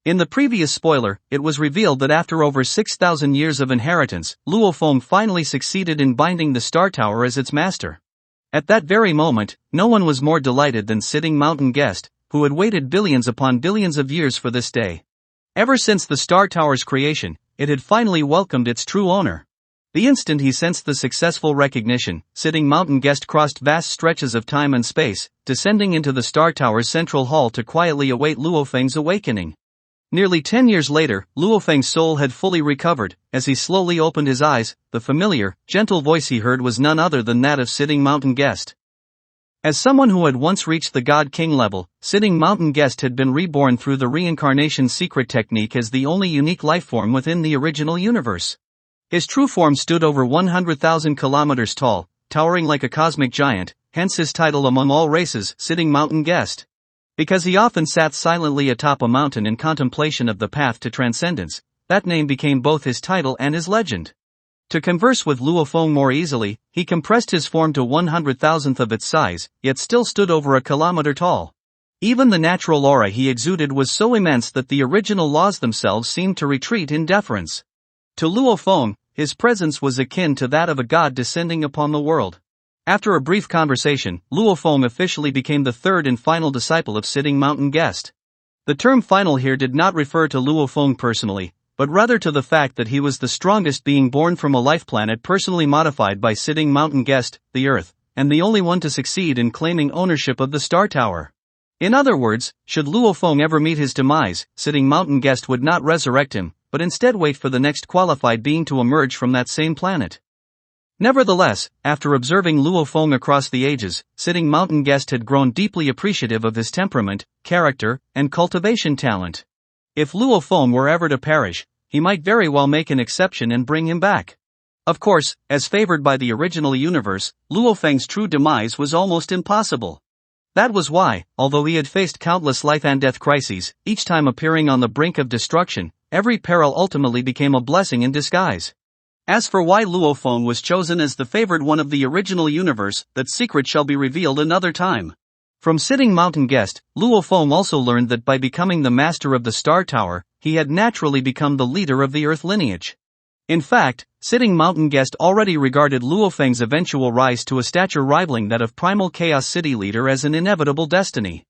In the previous spoiler, it was revealed that after over 6,000 years of inheritance, Luo Feng finally succeeded in binding the Star Tower as its master. At that very moment, no one was more delighted than Sitting Mountain Guest, who had waited billions upon billions of years for this day. Ever since the Star Tower's creation, it had finally welcomed its true owner. The instant he sensed the successful recognition, Sitting Mountain Guest crossed vast stretches of time and space, descending into the Star Tower's central hall to quietly await Luo Feng's awakening. Nearly 10 years later, Luo Feng's soul had fully recovered. As he slowly opened his eyes, the familiar, gentle voice he heard was none other than that of Sitting Mountain Guest. As someone who had once reached the God-King level, Sitting Mountain Guest had been reborn through the reincarnation secret technique as the only unique lifeform within the original universe. His true form stood over 100,000 kilometers tall, towering like a cosmic giant, hence his title among all races, Sitting Mountain Guest. Because he often sat silently atop a mountain in contemplation of the path to transcendence, that name became both his title and his legend. To converse with Luo Feng more easily, he compressed his form to 100,000th of its size, yet still stood over a kilometer tall. Even the natural aura he exuded was so immense that the original laws themselves seemed to retreat in deference. To Luo Feng, his presence was akin to that of a god descending upon the world. After a brief conversation, Luo Feng officially became the third and final disciple of Sitting Mountain Guest. The term final here did not refer to Luo Feng personally, but rather to the fact that he was the strongest being born from a life planet personally modified by Sitting Mountain Guest, the Earth, and the only one to succeed in claiming ownership of the Star Tower. In other words, should Luo Feng ever meet his demise, Sitting Mountain Guest would not resurrect him, but instead wait for the next qualified being to emerge from that same planet. Nevertheless, after observing Luo Feng across the ages, Sitting Mountain Guest had grown deeply appreciative of his temperament, character, and cultivation talent. If Luo Feng were ever to perish, he might very well make an exception and bring him back. Of course, as favored by the original universe, Luo Feng's true demise was almost impossible. That was why, although he had faced countless life and death crises, each time appearing on the brink of destruction, every peril ultimately became a blessing in disguise. As for why Luo Feng was chosen as the favored one of the original universe, that secret shall be revealed another time. From Sitting Mountain Guest, Luo Feng also learned that by becoming the master of the Star Tower, he had naturally become the leader of the Earth lineage. In fact, Sitting Mountain Guest already regarded Luo Feng's eventual rise to a stature rivaling that of Primal Chaos City leader as an inevitable destiny.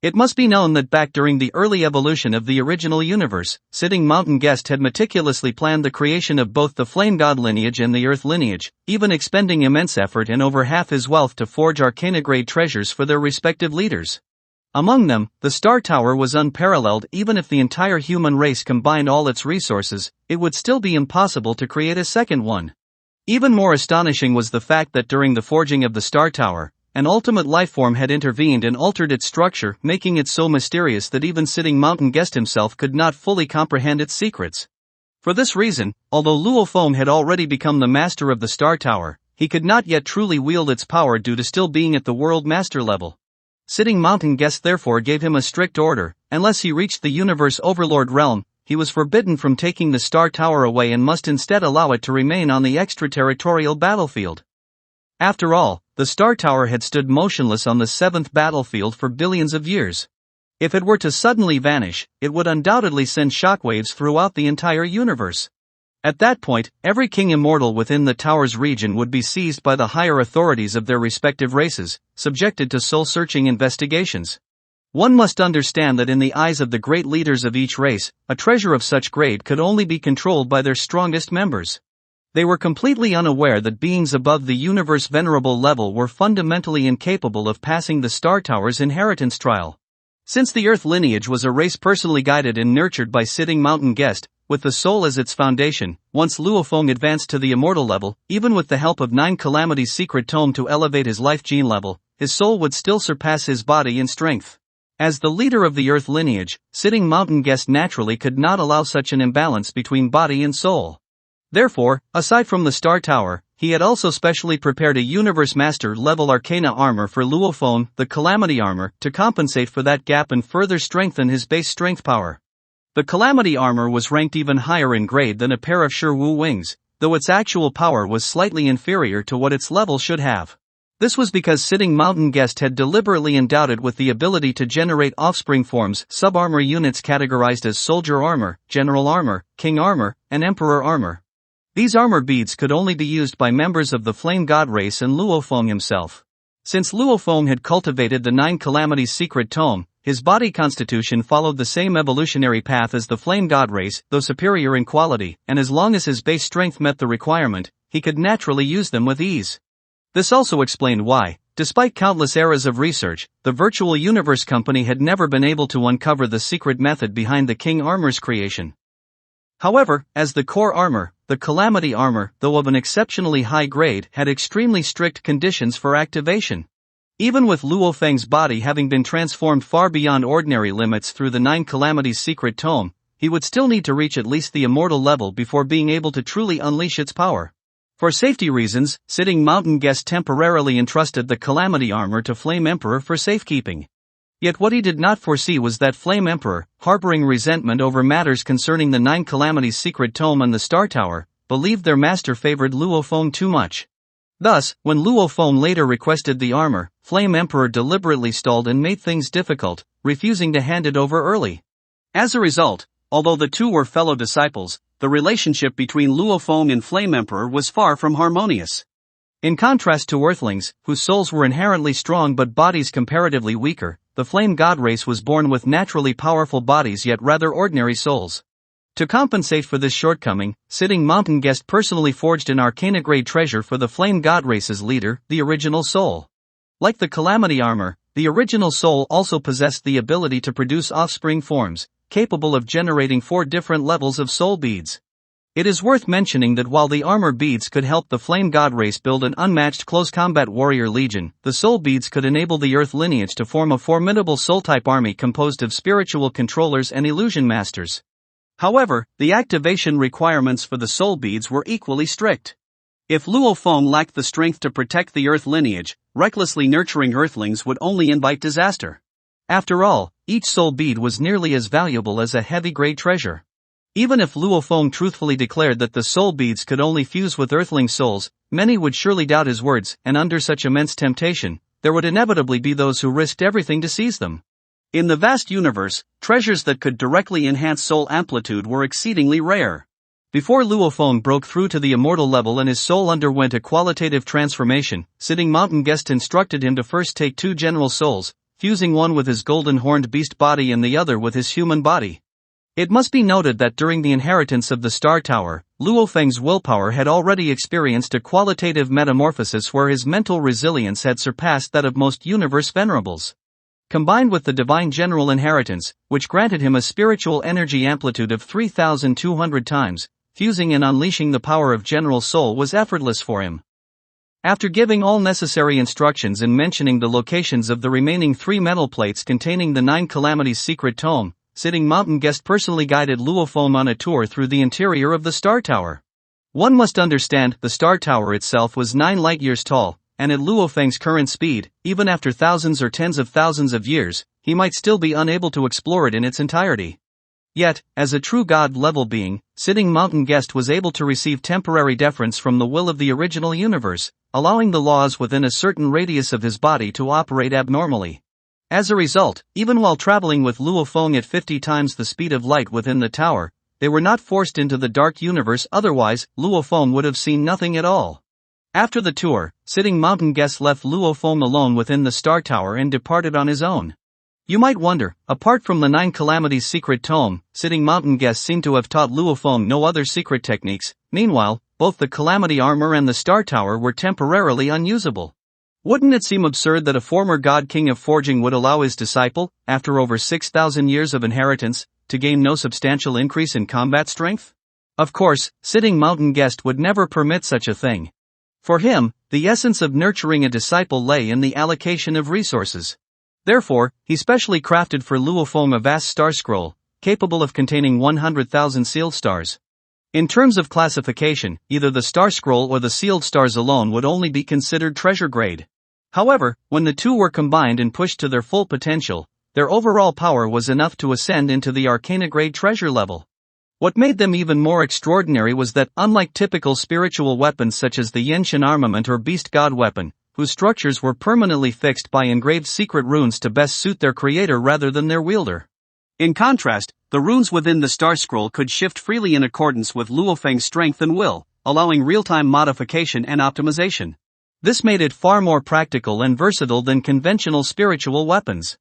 It must be known that back during the early evolution of the original universe, Sitting Mountain Guest had meticulously planned the creation of both the Flame God lineage and the Earth lineage, even expending immense effort and over half his wealth to forge Arcana-grade treasures for their respective leaders. Among them, the Star Tower was unparalleled. Even if the entire human race combined all its resources, it would still be impossible to create a second one. Even more astonishing was the fact that during the forging of the Star Tower, an ultimate lifeform had intervened and altered its structure, making it so mysterious that even Sitting Mountain Guest himself could not fully comprehend its secrets. For this reason, although Luo Feng had already become the master of the Star Tower, he could not yet truly wield its power due to still being at the world master level. Sitting Mountain Guest therefore gave him a strict order: unless he reached the universe overlord realm, he was forbidden from taking the Star Tower away and must instead allow it to remain on the extraterritorial battlefield. After all, the Star Tower had stood motionless on the 7th battlefield for billions of years. If it were to suddenly vanish, it would undoubtedly send shockwaves throughout the entire universe. At that point, every king immortal within the tower's region would be seized by the higher authorities of their respective races, subjected to soul-searching investigations. One must understand that in the eyes of the great leaders of each race, a treasure of such grade could only be controlled by their strongest members. They were completely unaware that beings above the universe venerable level were fundamentally incapable of passing the Star Tower's inheritance trial. Since the Earth lineage was a race personally guided and nurtured by Sitting Mountain Guest, with the soul as its foundation, once Luo Feng advanced to the immortal level, even with the help of 9 Calamities' secret tome to elevate his life gene level, his soul would still surpass his body in strength. As the leader of the Earth lineage, Sitting Mountain Guest naturally could not allow such an imbalance between body and soul. Therefore, aside from the Star Tower, he had also specially prepared a Universe Master level Arcana armor for Luo Feng, the Calamity armor, to compensate for that gap and further strengthen his base strength power. The Calamity armor was ranked even higher in grade than a pair of Sure Wu wings, though its actual power was slightly inferior to what its level should have. This was because Sitting Mountain Guest had deliberately endowed it with the ability to generate offspring forms, sub-armor units categorized as Soldier Armor, General Armor, King Armor, and Emperor Armor. These armor beads could only be used by members of the Flame God race and Luo Feng himself. Since Luo Feng had cultivated the 9 Calamities secret tome, his body constitution followed the same evolutionary path as the Flame God race, though superior in quality, and as long as his base strength met the requirement, he could naturally use them with ease. This also explained why, despite countless eras of research, the Virtual Universe Company had never been able to uncover the secret method behind the King Armor's creation. However, as the core armor, the Calamity Armor, though of an exceptionally high grade, had extremely strict conditions for activation. Even with Luo Feng's body having been transformed far beyond ordinary limits through the 9 Calamities secret tome, he would still need to reach at least the immortal level before being able to truly unleash its power. For safety reasons, Sitting Mountain Guest temporarily entrusted the Calamity Armor to Flame Emperor for safekeeping. Yet what he did not foresee was that Flame Emperor, harboring resentment over matters concerning the 9 Calamities secret tome and the Star Tower, believed their master favored Luo Feng too much. Thus, when Luo Feng later requested the armor, Flame Emperor deliberately stalled and made things difficult, refusing to hand it over early. As a result, although the two were fellow disciples, the relationship between Luo Feng and Flame Emperor was far from harmonious. In contrast to Earthlings, whose souls were inherently strong but bodies comparatively weaker, the Flame God race was born with naturally powerful bodies yet rather ordinary souls. To compensate for this shortcoming, Sitting Mountain Guest personally forged an Arcana-grade treasure for the Flame God race's leader, the Original Soul. Like the Calamity Armor, the Original Soul also possessed the ability to produce offspring forms, capable of generating 4 different levels of soul beads. It is worth mentioning that while the armor beads could help the Flame God race build an unmatched close combat warrior legion, the soul beads could enable the Earth lineage to form a formidable soul-type army composed of spiritual controllers and illusion masters. However, the activation requirements for the soul beads were equally strict. If Luo Feng lacked the strength to protect the Earth lineage, recklessly nurturing Earthlings would only invite disaster. After all, each soul bead was nearly as valuable as a heavy-grade treasure. Even if Luo Feng truthfully declared that the soul beads could only fuse with Earthling souls, many would surely doubt his words, and under such immense temptation, there would inevitably be those who risked everything to seize them. In the vast universe, treasures that could directly enhance soul amplitude were exceedingly rare. Before Luo Feng broke through to the immortal level and his soul underwent a qualitative transformation, Sitting Mountain Guest instructed him to first take 2 general souls, fusing one with his golden horned beast body and the other with his human body. It must be noted that during the inheritance of the Star Tower, Luo Feng's willpower had already experienced a qualitative metamorphosis where his mental resilience had surpassed that of most universe venerables. Combined with the divine general inheritance, which granted him a spiritual energy amplitude of 3,200 times, fusing and unleashing the power of General Soul was effortless for him. After giving all necessary instructions and mentioning the locations of the remaining 3 metal plates containing the 9 Calamities secret tome, Sitting Mountain Guest personally guided Luo Feng on a tour through the interior of the Star Tower. One must understand, the Star Tower itself was 9 light-years tall, and at Luo Feng's current speed, even after thousands or tens of thousands of years, he might still be unable to explore it in its entirety. Yet, as a true God-level being, Sitting Mountain Guest was able to receive temporary deference from the will of the original universe, allowing the laws within a certain radius of his body to operate abnormally. As a result, even while traveling with Luo Feng at 50 times the speed of light within the tower, they were not forced into the dark universe, otherwise, Luo Feng would have seen nothing at all. After the tour, Sitting Mountain Guest left Luo Feng alone within the Star Tower and departed on his own. You might wonder, apart from the 9 Calamities secret tome, Sitting Mountain Guest seemed to have taught Luo Feng no other secret techniques. Meanwhile, both the Calamity Armor and the Star Tower were temporarily unusable. Wouldn't it seem absurd that a former god king of forging would allow his disciple, after over 6,000 years of inheritance, to gain no substantial increase in combat strength? Of course, Sitting Mountain Guest would never permit such a thing. For him, the essence of nurturing a disciple lay in the allocation of resources. Therefore, he specially crafted for Luo Feng a vast star scroll, capable of containing 100,000 sealed stars. In terms of classification, either the star scroll or the sealed stars alone would only be considered treasure grade. However, when the two were combined and pushed to their full potential, their overall power was enough to ascend into the Arcana-grade treasure level. What made them even more extraordinary was that, unlike typical spiritual weapons such as the Yenshin armament or beast god weapon, whose structures were permanently fixed by engraved secret runes to best suit their creator rather than their wielder. In contrast, the runes within the Star Scroll could shift freely in accordance with Luo Feng's strength and will, allowing real-time modification and optimization. This made it far more practical and versatile than conventional spiritual weapons.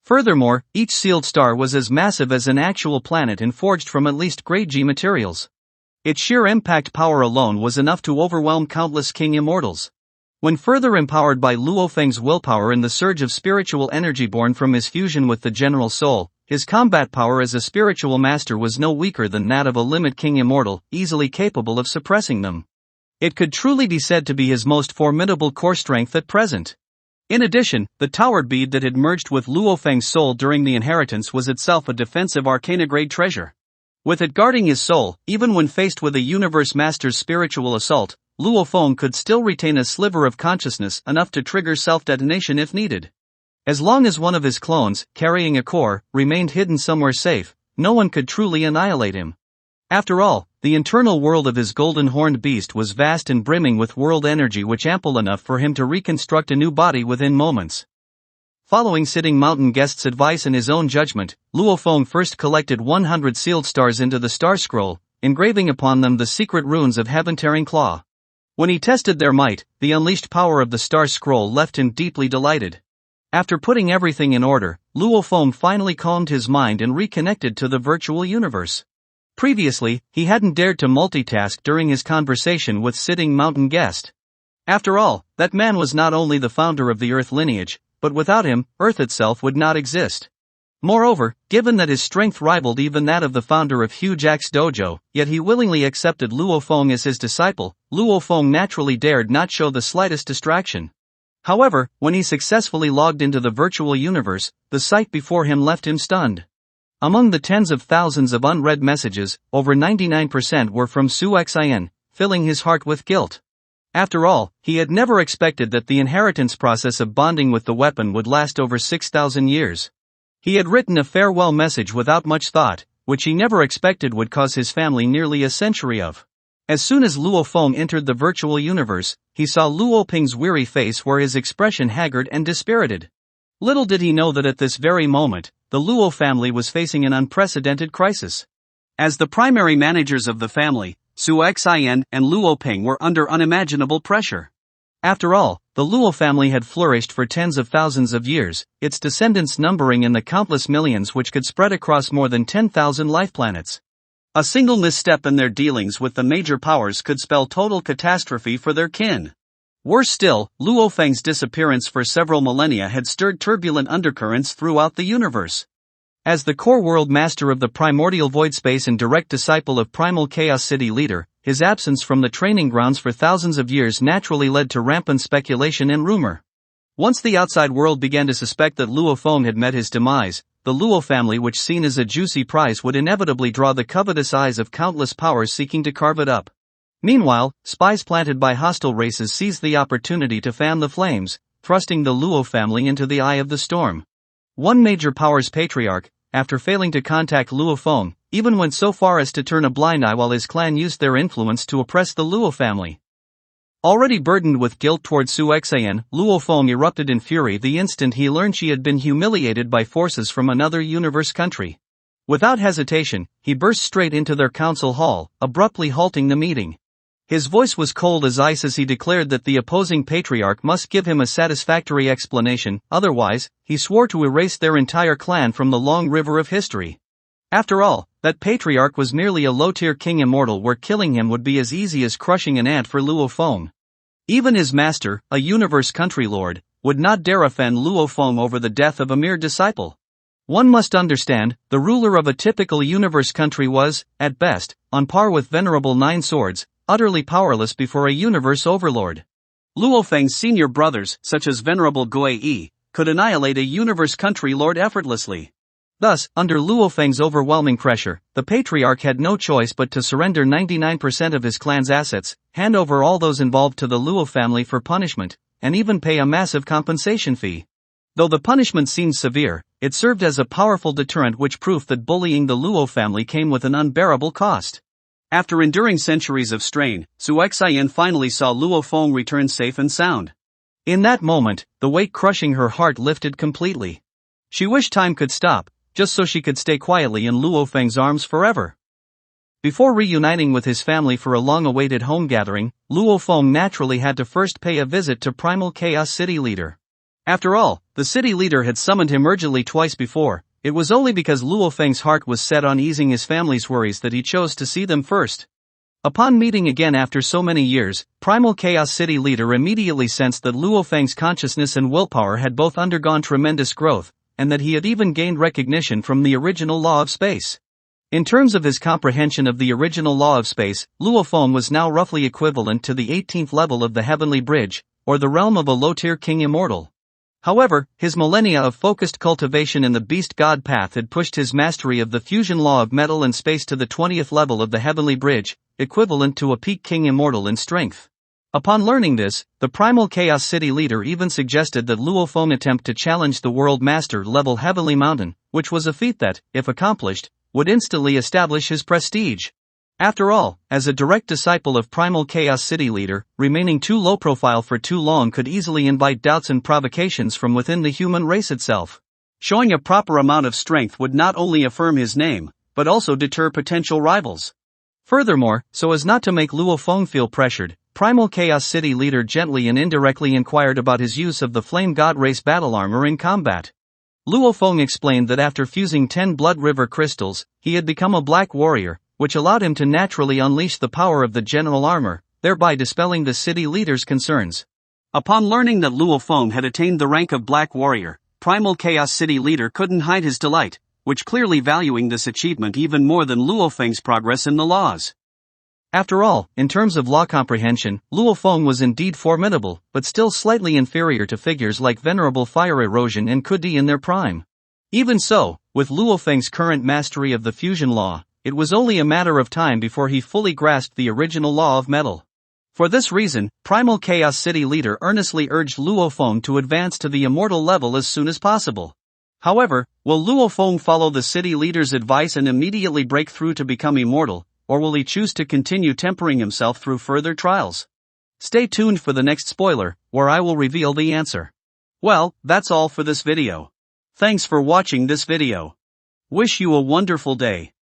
Furthermore, each sealed star was as massive as an actual planet and forged from at least grade G materials. Its sheer impact power alone was enough to overwhelm countless king immortals. When further empowered by Luo Feng's willpower and the surge of spiritual energy born from his fusion with the General Soul, his combat power as a spiritual master was no weaker than that of a limit king immortal, easily capable of suppressing them. It could truly be said to be his most formidable core strength at present. In addition, the towered bead that had merged with Luo Feng's soul during the inheritance was itself a defensive Arcana-grade treasure. With it guarding his soul, even when faced with a universe master's spiritual assault, Luo Feng could still retain a sliver of consciousness enough to trigger self-detonation if needed. As long as one of his clones, carrying a core, remained hidden somewhere safe, no one could truly annihilate him. After all, the internal world of his golden-horned beast was vast and brimming with world energy which ample enough for him to reconstruct a new body within moments. Following Sitting Mountain Guest's advice and his own judgment, Luo Feng first collected 100 sealed stars into the Star Scroll, engraving upon them the secret runes of Heaven-Tearing Claw. When he tested their might, the unleashed power of the Star Scroll left him deeply delighted. After putting everything in order, Luo Feng finally calmed his mind and reconnected to the virtual universe. Previously, he hadn't dared to multitask during his conversation with Sitting Mountain Guest. After all, that man was not only the founder of the Earth lineage, but without him, Earth itself would not exist. Moreover, given that his strength rivaled even that of the founder of Hugh Jack's dojo, yet he willingly accepted Luo Feng as his disciple, Luo Feng naturally dared not show the slightest distraction. However, when he successfully logged into the virtual universe, the sight before him left him stunned. Among the tens of thousands of unread messages, over 99% were from Su Xian, filling his heart with guilt. After all, he had never expected that the inheritance process of bonding with the weapon would last over 6,000 years. He had written a farewell message without much thought, which he never expected would cause his family nearly a century of. As soon as Luo Feng entered the virtual universe, he saw Luo Ping's weary face where his expression haggard and dispirited. Little did he know that at this very moment, the Luo family was facing an unprecedented crisis. As the primary managers of the family, Su Xian and Luo Ping were under unimaginable pressure. After all, the Luo family had flourished for tens of thousands of years, its descendants numbering in the countless millions which could spread across more than 10,000 life planets. A single misstep in their dealings with the major powers could spell total catastrophe for their kin. Worse still, Luo Feng's disappearance for several millennia had stirred turbulent undercurrents throughout the universe. As the core world master of the primordial void space and direct disciple of Primal Chaos City leader, his absence from the training grounds for thousands of years naturally led to rampant speculation and rumor. Once the outside world began to suspect that Luo Feng had met his demise, the Luo family, which seen as a juicy prize, would inevitably draw the covetous eyes of countless powers seeking to carve it up. Meanwhile, spies planted by hostile races seized the opportunity to fan the flames, thrusting the Luo family into the eye of the storm. One major power's patriarch, after failing to contact Luo Feng, even went so far as to turn a blind eye while his clan used their influence to oppress the Luo family. Already burdened with guilt toward Su Xian, Luo Feng erupted in fury the instant he learned she had been humiliated by forces from another universe country. Without hesitation, he burst straight into their council hall, abruptly halting the meeting. His voice was cold as ice as he declared that the opposing patriarch must give him a satisfactory explanation, otherwise, he swore to erase their entire clan from the long river of history. After all, that patriarch was merely a low-tier king immortal where killing him would be as easy as crushing an ant for Luo Feng. Even his master, a universe country lord, would not dare offend Luo Feng over the death of a mere disciple. One must understand, the ruler of a typical universe country was, at best, on par with Venerable Nine Swords, utterly powerless before a universe overlord. Luo Feng's senior brothers, such as Venerable Gui Yi, could annihilate a universe country lord effortlessly. Thus, under Luo Feng's overwhelming pressure, the patriarch had no choice but to surrender 99% of his clan's assets, hand over all those involved to the Luo family for punishment, and even pay a massive compensation fee. Though the punishment seemed severe, it served as a powerful deterrent, which proof that bullying the Luo family came with an unbearable cost. After enduring centuries of strain, Su Xian finally saw Luo Feng return safe and sound. In that moment, the weight crushing her heart lifted completely. She wished time could stop, just so she could stay quietly in Luo Feng's arms forever. Before reuniting with his family for a long-awaited home gathering, Luo Feng naturally had to first pay a visit to Primal Chaos City Leader. After all, the city leader had summoned him urgently twice before. It was only because Luo Feng's heart was set on easing his family's worries that he chose to see them first. Upon meeting again after so many years, Primal Chaos City Leader immediately sensed that Luo Feng's consciousness and willpower had both undergone tremendous growth, and that he had even gained recognition from the original law of space. In terms of his comprehension of the original law of space, Luo Feng was now roughly equivalent to the 18th level of the Heavenly Bridge, or the realm of a low-tier king immortal. However, his millennia of focused cultivation in the Beast God path had pushed his mastery of the fusion law of metal and space to the 20th level of the Heavenly Bridge, equivalent to a peak king immortal in strength. Upon learning this, the Primal Chaos City Leader even suggested that Luo Feng attempt to challenge the World Master level Heavenly Mountain, which was a feat that, if accomplished, would instantly establish his prestige. After all, as a direct disciple of Primal Chaos City Leader, remaining too low profile for too long could easily invite doubts and provocations from within the human race itself. Showing a proper amount of strength would not only affirm his name, but also deter potential rivals. Furthermore, so as not to make Luo Feng feel pressured, Primal Chaos City Leader gently and indirectly inquired about his use of the Flame God race battle armor in combat. Luo Feng explained that after fusing 10 Blood River crystals, he had become a black warrior, which allowed him to naturally unleash the power of the general armor, thereby dispelling the city leader's concerns. Upon learning that Luo Feng had attained the rank of Black Warrior, Primal Chaos City Leader couldn't hide his delight, which clearly valuing this achievement even more than Luo Feng's progress in the laws. After all, in terms of law comprehension, Luo Feng was indeed formidable, but still slightly inferior to figures like Venerable Fire Erosion and Kudi in their prime. Even so, with Luo Feng's current mastery of the fusion law, it was only a matter of time before he fully grasped the original law of metal. For this reason, Primal Chaos City Leader earnestly urged Luo Feng to advance to the immortal level as soon as possible. However, will Luo Feng follow the city leader's advice and immediately break through to become immortal, or will he choose to continue tempering himself through further trials? Stay tuned for the next spoiler, where I will reveal the answer. Well, that's all for this video. Thanks for watching this video. Wish you a wonderful day.